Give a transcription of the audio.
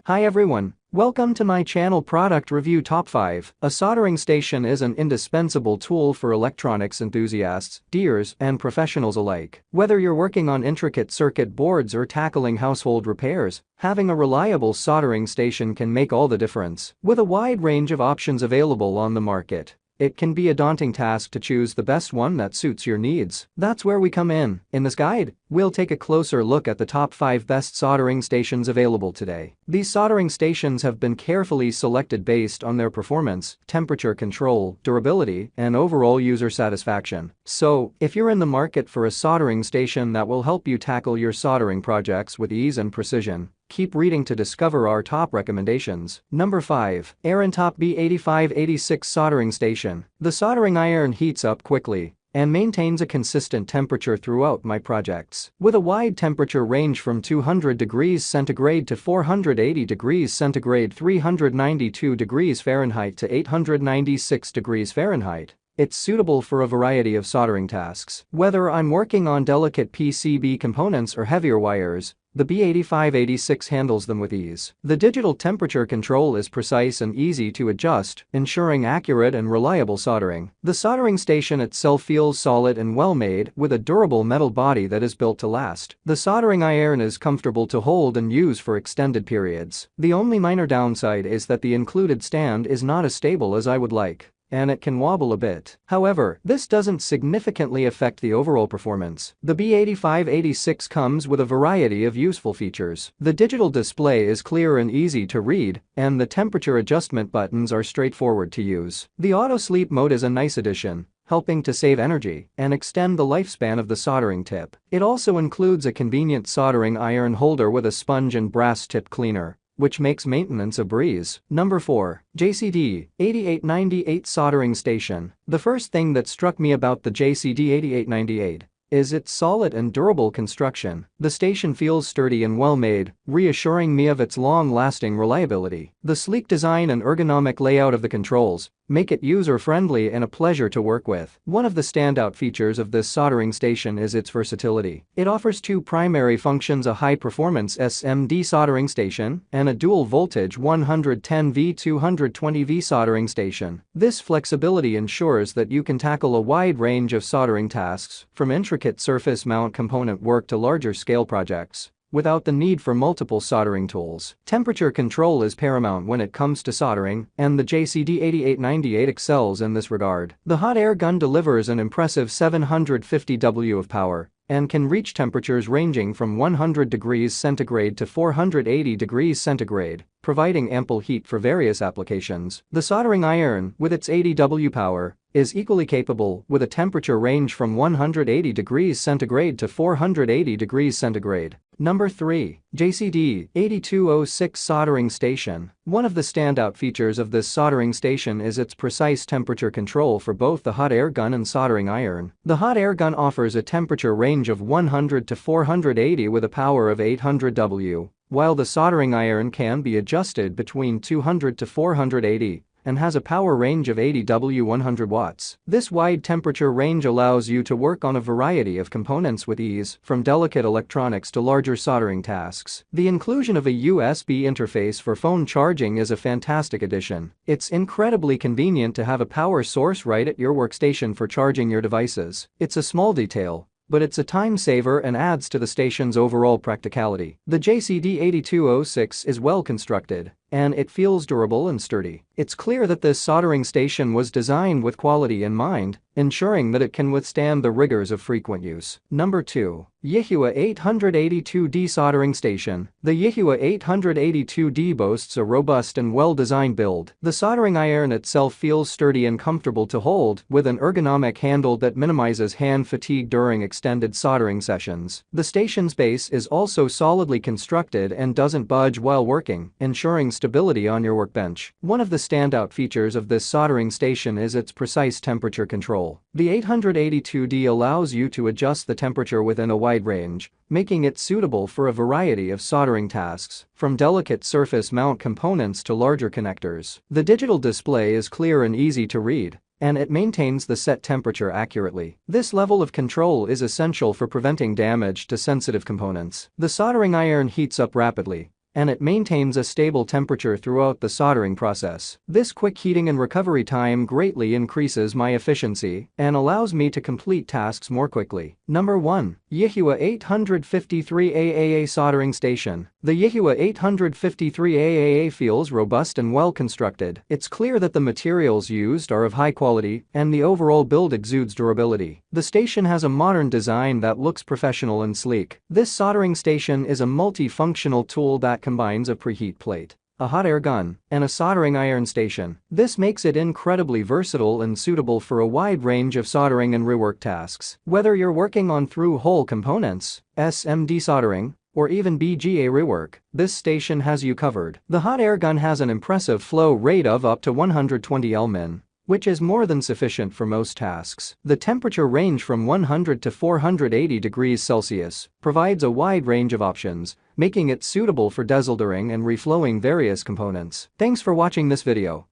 Hi everyone, welcome to my channel Product Review Top 5. A soldering station is an indispensable tool for electronics enthusiasts, deers, and professionals alike. Whether you're working on intricate circuit boards or tackling household repairs, having a reliable soldering station can make all the difference. With a wide range of options available on the market, it can be a daunting task to choose the best one that suits your needs. That's where we come in. In this guide, we'll take a closer look at the top 5 best soldering stations available today. These soldering stations have been carefully selected based on their performance, temperature control, durability, and overall user satisfaction. So, if you're in the market for a soldering station that will help you tackle your soldering projects with ease and precision, keep reading to discover our top recommendations. Number 5. Eruntop B8586 Soldering Station. The soldering iron heats up quickly and maintains a consistent temperature throughout my projects. With a wide temperature range from 200 degrees centigrade to 480 degrees centigrade, 392 degrees Fahrenheit to 896 degrees Fahrenheit, it's suitable for a variety of soldering tasks. Whether I'm working on delicate PCB components or heavier wires, the B8586 handles them with ease. The digital temperature control is precise and easy to adjust, ensuring accurate and reliable soldering. The soldering station itself feels solid and well-made, with a durable metal body that is built to last. The soldering iron is comfortable to hold and use for extended periods. The only minor downside is that the included stand is not as stable as I would like, and it can wobble a bit. However, this doesn't significantly affect the overall performance. The B8586 comes with a variety of useful features. The digital display is clear and easy to read, and the temperature adjustment buttons are straightforward to use. The auto sleep mode is a nice addition, helping to save energy and extend the lifespan of the soldering tip. It also includes a convenient soldering iron holder with a sponge and brass tip cleaner, which makes maintenance a breeze. Number 4. JCD 8898 Soldering Station. The first thing that struck me about the JCD 8898 is its solid and durable construction. The station feels sturdy and well-made, reassuring me of its long-lasting reliability. The sleek design and ergonomic layout of the controls make it user-friendly and a pleasure to work with. One of the standout features of this soldering station is its versatility. It offers two primary functions: a high-performance SMD soldering station and a dual-voltage 110V 220V soldering station. This flexibility ensures that you can tackle a wide range of soldering tasks, from intricate surface mount component work to larger-scale projects, without the need for multiple soldering tools. Temperature control is paramount when it comes to soldering, and the JCD 8898 excels in this regard. The hot air gun delivers an impressive 750 W of power and can reach temperatures ranging from 100 degrees centigrade to 480 degrees centigrade, providing ample heat for various applications. The soldering iron, with its 80 W power, is equally capable, with a temperature range from 180 degrees centigrade to 480 degrees centigrade. Number 3. JCD 8206 Soldering Station. One of the standout features of this soldering station is its precise temperature control for both the hot air gun and soldering iron. The hot air gun offers a temperature range of 100 to 480 with a power of 800 W, while the soldering iron can be adjusted between 200 to 480 and has a power range of 80 W 100 watts. This wide temperature range allows you to work on a variety of components with ease, from delicate electronics to larger soldering tasks. The inclusion of a USB interface for phone charging is a fantastic addition. It's incredibly convenient to have a power source right at your workstation for charging your devices. It's a small detail, but it's a time saver and adds to the station's overall practicality. The JCD 8206 is well constructed, and it feels durable and sturdy. It's clear that this soldering station was designed with quality in mind, ensuring that it can withstand the rigors of frequent use. Number 2. YIHUA 882D Soldering Station. The YIHUA 882D boasts a robust and well-designed build. The soldering iron itself feels sturdy and comfortable to hold, with an ergonomic handle that minimizes hand fatigue during extended soldering sessions. The station's base is also solidly constructed and doesn't budge while working, ensuring stability on your workbench. One of the standout features of this soldering station is its precise temperature control. The 882D allows you to adjust the temperature within a wide range, making it suitable for a variety of soldering tasks, from delicate surface mount components to larger connectors. The digital display is clear and easy to read, and it maintains the set temperature accurately. This level of control is essential for preventing damage to sensitive components. The soldering iron heats up rapidly and it maintains a stable temperature throughout the soldering process. This quick heating and recovery time greatly increases my efficiency and allows me to complete tasks more quickly. Number 1. YIHUA 853 AAA Soldering Station. The YIHUA 853 AAA feels robust and well constructed. It's clear that the materials used are of high quality and the overall build exudes durability. The station has a modern design that looks professional and sleek. This soldering station is a multifunctional tool that combines a preheat plate, a hot air gun, and a soldering iron station. This makes it incredibly versatile and suitable for a wide range of soldering and rework tasks. Whether you're working on through-hole components, SMD soldering, or even BGA rework, this station has you covered. The hot air gun has an impressive flow rate of up to 120 Lmin, which is more than sufficient for most tasks. The temperature range from 100 to 480 degrees Celsius provides a wide range of options, making it suitable for desoldering and reflowing various components. Thanks for watching this video.